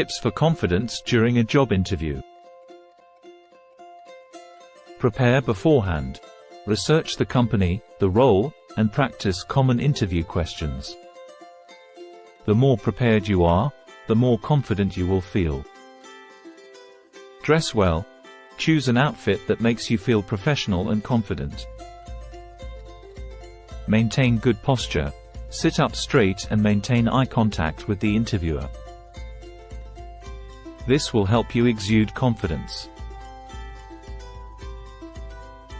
Tips for confidence during a job interview. Prepare beforehand. Research the company, the role, and practice common interview questions. The more prepared you are, the more confident you will feel. Dress well. Choose an outfit that makes you feel professional and confident. Maintain good posture. Sit up straight and maintain eye contact with the interviewer. This will help you exude confidence.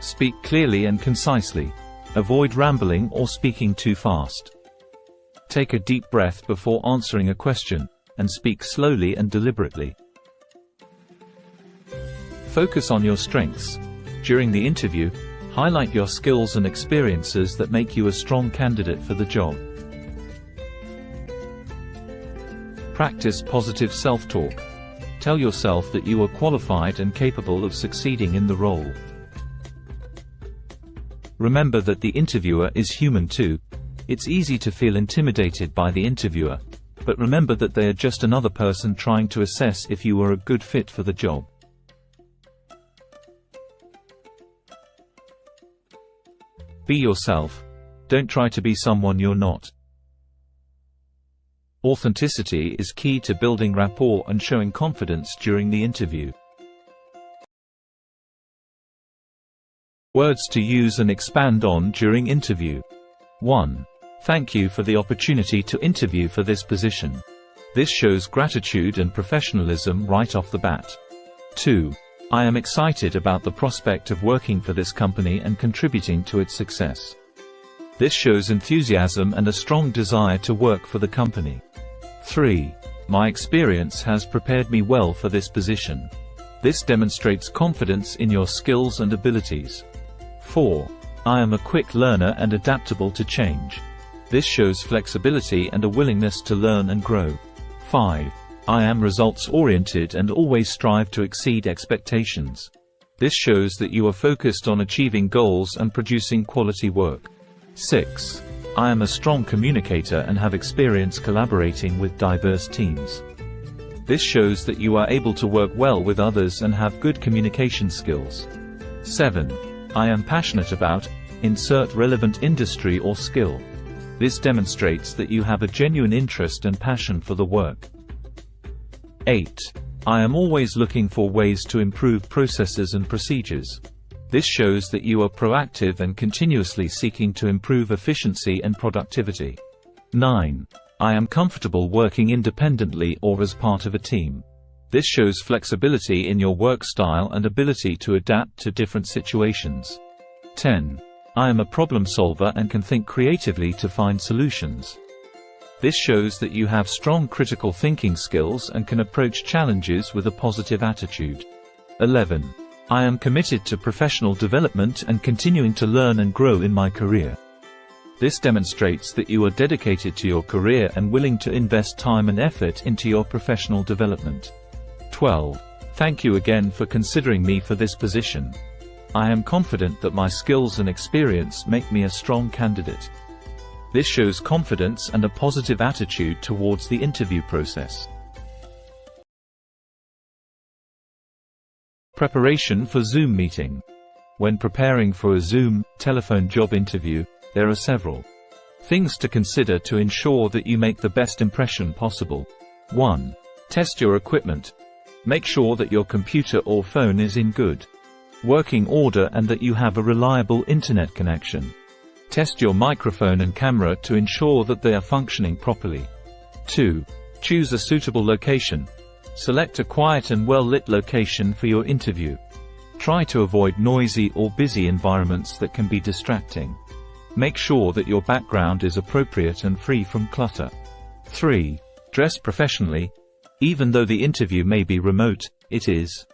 Speak clearly and concisely. Avoid rambling or speaking too fast. Take a deep breath before answering a question, and speak slowly and deliberately. Focus on your strengths. During the interview, highlight your skills and experiences that make you a strong candidate for the job. Practice positive self-talk. Tell yourself that you are qualified and capable of succeeding in the role. Remember that the interviewer is human too. It's easy to feel intimidated by the interviewer, but remember that they are just another person trying to assess if you are a good fit for the job. Be yourself. Don't try to be someone you're not. Authenticity is key to building rapport and showing confidence during the interview. Words to use and expand on during interview. 1. Thank you for the opportunity to interview for this position. This shows gratitude and professionalism right off the bat. 2. I am excited about the prospect of working for this company and contributing to its success. This shows enthusiasm and a strong desire to work for the company. 3. My experience has prepared me well for this position. This demonstrates confidence in your skills and abilities. 4. I am a quick learner and adaptable to change. This shows flexibility and a willingness to learn and grow. 5. I am results-oriented and always strive to exceed expectations. This shows that you are focused on achieving goals and producing quality work. 6. I am a strong communicator and have experience collaborating with diverse teams. This shows that you are able to work well with others and have good communication skills. 7. I am passionate about, insert relevant industry or skill. This demonstrates that you have a genuine interest and passion for the work. 8. I am always looking for ways to improve processes and procedures. This shows that you are proactive and continuously seeking to improve efficiency and productivity. 9. I am comfortable working independently or as part of a team. This shows flexibility in your work style and ability to adapt to different situations. 10. I am a problem solver and can think creatively to find solutions. This shows that you have strong critical thinking skills and can approach challenges with a positive attitude. 11. I am committed to professional development and continuing to learn and grow in my career. This demonstrates that you are dedicated to your career and willing to invest time and effort into your professional development. 12. Thank you again for considering me for this position. I am confident that my skills and experience make me a strong candidate. This shows confidence and a positive attitude towards the interview process. Preparation for Zoom meeting. When preparing for a Zoom telephone job interview, there are several things to consider to ensure that you make the best impression possible. 1. Test your equipment. Make sure that your computer or phone is in good working order and that you have a reliable internet connection. Test your microphone and camera to ensure that they are functioning properly. 2. Choose a suitable location. Select a quiet and well-lit location for your interview. Try to avoid noisy or busy environments that can be distracting. Make sure that your background is appropriate and free from clutter. 3. Dress professionally. Even though the interview may be remote, it is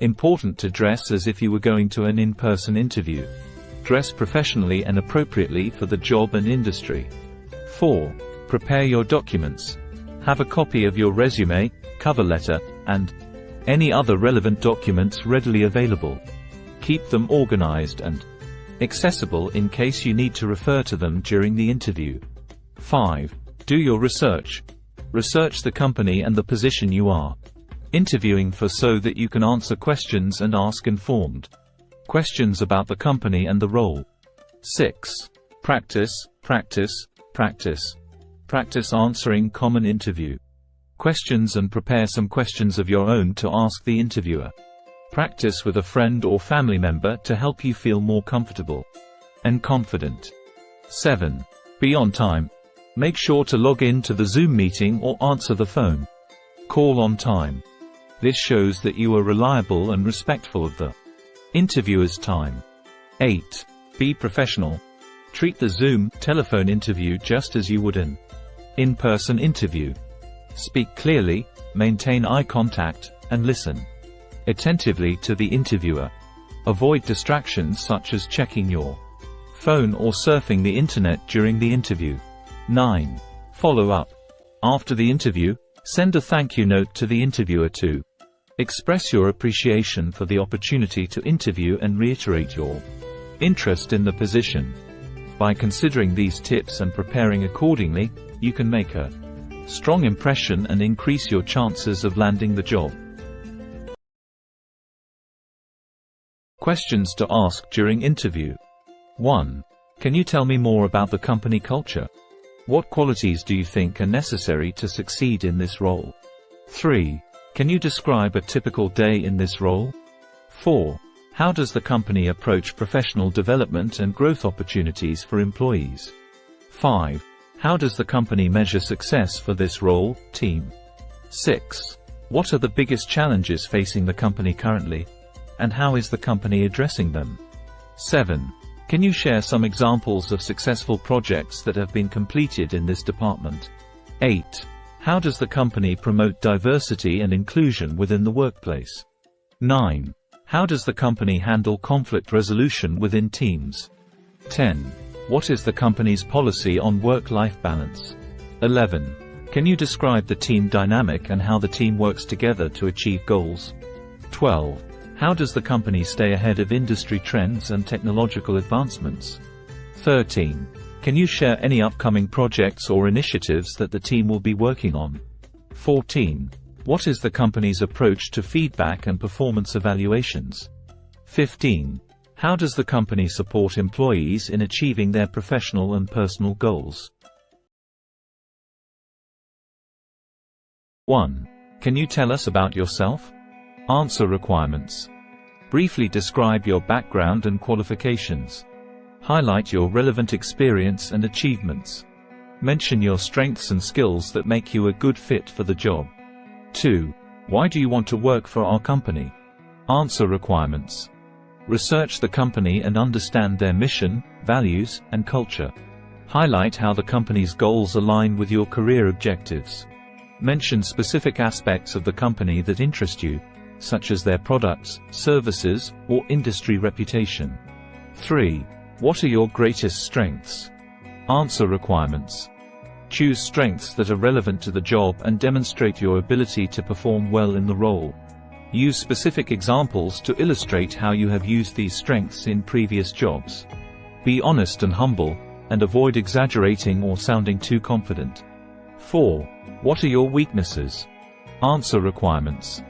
important to dress as if you were going to an in-person interview. Dress professionally and appropriately for the job and industry. 4. Prepare your documents. Have a copy of your resume, cover letter, and any other relevant documents readily available. Keep them organized and accessible in case you need to refer to them during the interview. 5. Do your research. Research the company and the position you are interviewing for so that you can answer questions and ask informed questions about the company and the role. 6. Practice, practice, practice. Practice answering common interview questions and prepare some questions of your own to ask the interviewer. Practice with a friend or family member to help you feel more comfortable and confident. 7. Be on time. Make sure to log in to the Zoom meeting or answer the phone call on time. This shows that you are reliable and respectful of the interviewer's time. 8. Be professional. Treat the Zoom, telephone interview just as you would an in-person interview. Speak clearly, maintain eye contact, and listen attentively to the interviewer. Avoid distractions such as checking your phone or surfing the internet during the interview. 9. Follow up. After the interview, send a thank you note to the interviewer to express your appreciation for the opportunity to interview and reiterate your interest in the position. By considering these tips and preparing accordingly, you can make a strong impression and increase your chances of landing the job. Questions to ask during interview. 1. Can you tell me more about the company culture? What qualities do you think are necessary to succeed in this role? 3. Can you describe a typical day in this role? 4. How does the company approach professional development and growth opportunities for employees? 5. How does the company measure success for this role, team? 6. What are the biggest challenges facing the company currently? And how is the company addressing them? 7. Can you share some examples of successful projects that have been completed in this department? 8. How does the company promote diversity and inclusion within the workplace? 9. How does the company handle conflict resolution within teams? 10. What is the company's policy on work-life balance? 11. Can you describe the team dynamic and how the team works together to achieve goals? 12. How does the company stay ahead of industry trends and technological advancements? 13. Can you share any upcoming projects or initiatives that the team will be working on? 14. What is the company's approach to feedback and performance evaluations? 15. How does the company support employees in achieving their professional and personal goals? 1. Can you tell us about yourself? Answer requirements. Briefly describe your background and qualifications. Highlight your relevant experience and achievements. Mention your strengths and skills that make you a good fit for the job. 2. Why do you want to work for our company? Answer requirements. Research the company and understand their mission, values, and culture. Highlight how the company's goals align with your career objectives. Mention specific aspects of the company that interest you, such as their products, services, or industry reputation. 3. What are your greatest strengths? Answer requirements. Choose strengths that are relevant to the job and demonstrate your ability to perform well in the role. Use specific examples to illustrate how you have used these strengths in previous jobs. Be honest and humble, and avoid exaggerating or sounding too confident. 4. What are your weaknesses? Answer requirements.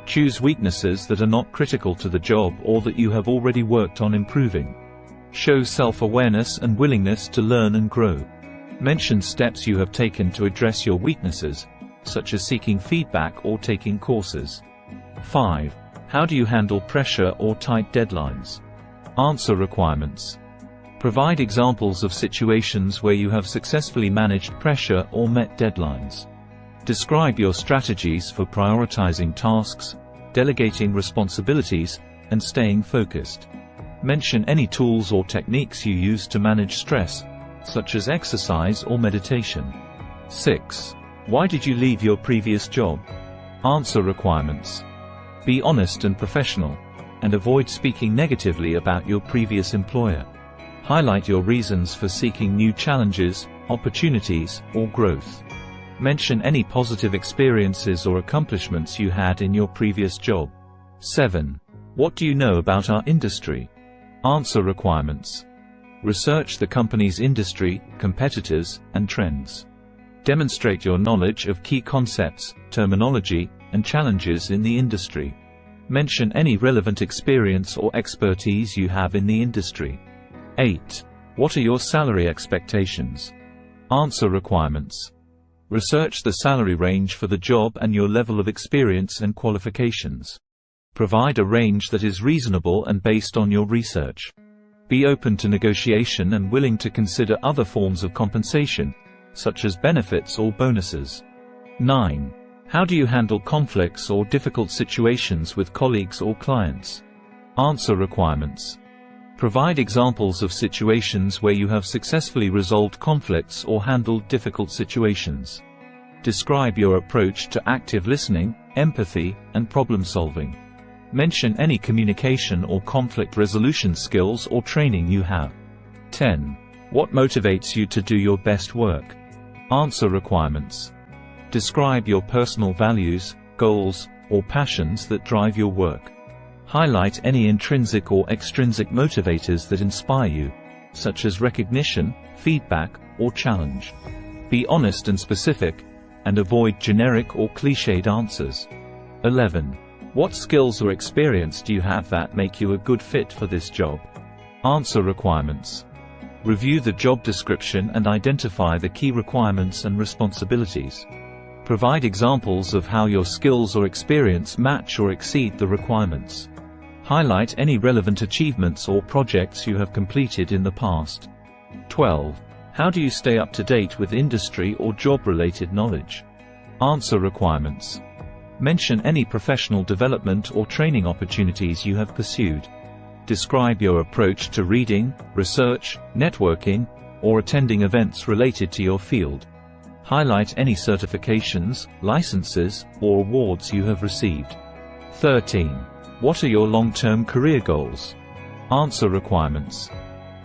Choose weaknesses that are not critical to the job or that you have already worked on improving. Show self-awareness and willingness to learn and grow. Mention steps you have taken to address your weaknesses, such as seeking feedback or taking courses. 5. How do you handle pressure or tight deadlines? Answer requirements. Provide examples of situations where you have successfully managed pressure or met deadlines. Describe your strategies for prioritizing tasks, delegating responsibilities, and staying focused. Mention any tools or techniques you use to manage stress, such as exercise or meditation. 6. Why did you leave your previous job? Answer requirements. Be honest and professional, and avoid speaking negatively about your previous employer. Highlight your reasons for seeking new challenges, opportunities, or growth. Mention any positive experiences or accomplishments you had in your previous job. 7. What do you know about our industry? Answer requirements. Research the company's industry, competitors, and trends. Demonstrate your knowledge of key concepts, terminology, and challenges in the industry. Mention any relevant experience or expertise you have in the industry. 8. What are your salary expectations? Answer requirements. Research the salary range for the job and your level of experience and qualifications. Provide a range that is reasonable and based on your research. Be open to negotiation and willing to consider other forms of compensation, such as benefits or bonuses. 9. How do you handle conflicts or difficult situations with colleagues or clients? Answer requirements. Provide examples of situations where you have successfully resolved conflicts or handled difficult situations. Describe your approach to active listening, empathy, and problem-solving. Mention any communication or conflict resolution skills or training you have. 10. What motivates you to do your best work? Answer requirements. Describe your personal values, goals, or passions that drive your work. Highlight any intrinsic or extrinsic motivators that inspire you, such as recognition, feedback, or challenge. Be honest and specific, and avoid generic or cliched answers. 11. What skills or experience do you have that make you a good fit for this job? Answer requirements. Review the job description and identify the key requirements and responsibilities. Provide examples of how your skills or experience match or exceed the requirements. Highlight any relevant achievements or projects you have completed in the past. 12. How do you stay up to date with industry or job-related knowledge? Answer requirements. Mention any professional development or training opportunities you have pursued. Describe your approach to reading, research, networking, or attending events related to your field. Highlight any certifications, licenses, or awards you have received. 13. What are your long-term career goals? Answer requirements.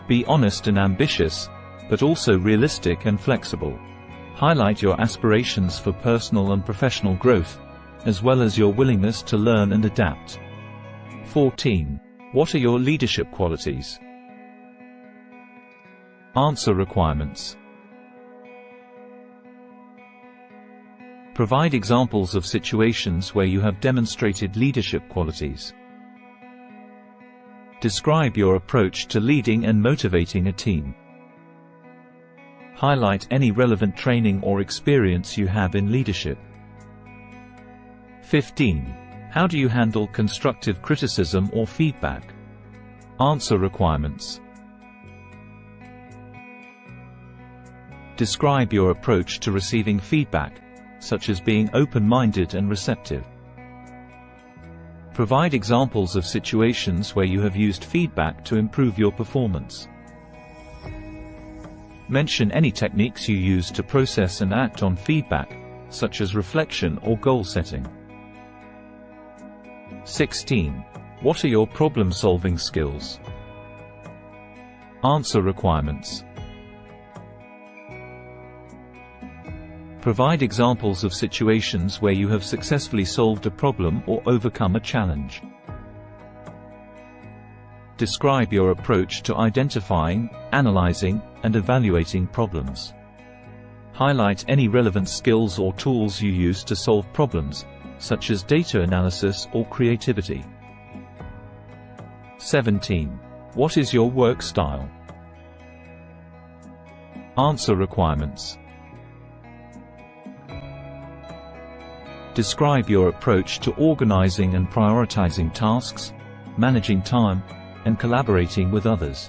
Be honest and ambitious, but also realistic and flexible. Highlight your aspirations for personal and professional growth, as well as your willingness to learn and adapt. 14. What are your leadership qualities? Answer requirements. Provide examples of situations where you have demonstrated leadership qualities. Describe your approach to leading and motivating a team. Highlight any relevant training or experience you have in leadership. 15. How do you handle constructive criticism or feedback? Answer requirements. Describe your approach to receiving feedback, such as being open-minded and receptive. Provide examples of situations where you have used feedback to improve your performance. Mention any techniques you use to process and act on feedback, such as reflection or goal setting. 16. What are your problem-solving skills? Answer requirements. Provide examples of situations where you have successfully solved a problem or overcome a challenge. Describe your approach to identifying, analyzing, and evaluating problems. Highlight any relevant skills or tools you use to solve problems, such as data analysis or creativity. 17. What is your work style? Answer requirements. Describe your approach to organizing and prioritizing tasks, managing time, and collaborating with others.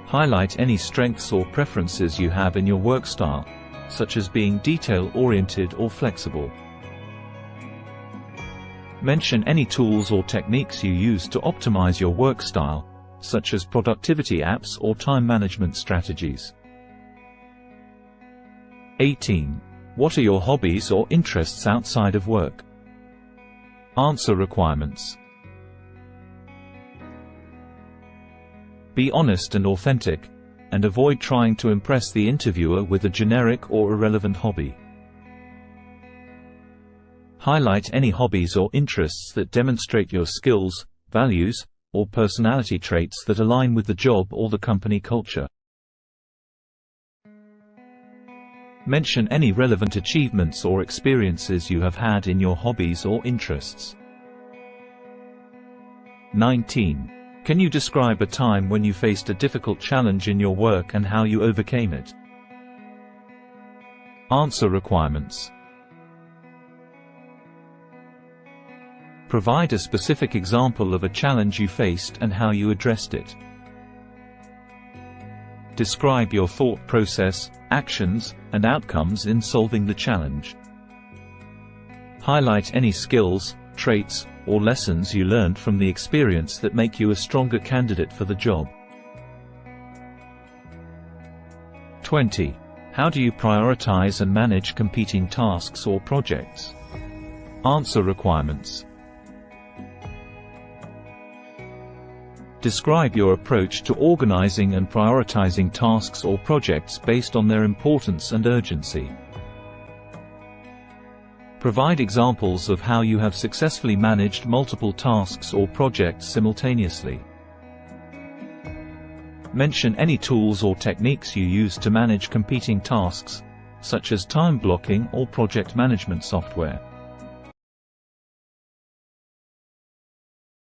Highlight any strengths or preferences you have in your work style, such as being detail-oriented or flexible. Mention any tools or techniques you use to optimize your work style, such as productivity apps or time management strategies. 18. What are your hobbies or interests outside of work? Answer requirements. Be honest and authentic, and avoid trying to impress the interviewer with a generic or irrelevant hobby. Highlight any hobbies or interests that demonstrate your skills, values, or personality traits that align with the job or the company culture. Mention any relevant achievements or experiences you have had in your hobbies or interests. 19. Can you describe a time when you faced a difficult challenge in your work and how you overcame it? Answer requirements. Provide a specific example of a challenge you faced and how you addressed it. Describe your thought process, actions, and outcomes in solving the challenge. Highlight any skills, traits, or lessons you learned from the experience that make you a stronger candidate for the job. 20. How do you prioritize and manage competing tasks or projects? Answer requirements. Describe your approach to organizing and prioritizing tasks or projects based on their importance and urgency. Provide examples of how you have successfully managed multiple tasks or projects simultaneously. Mention any tools or techniques you use to manage competing tasks, such as time blocking or project management software.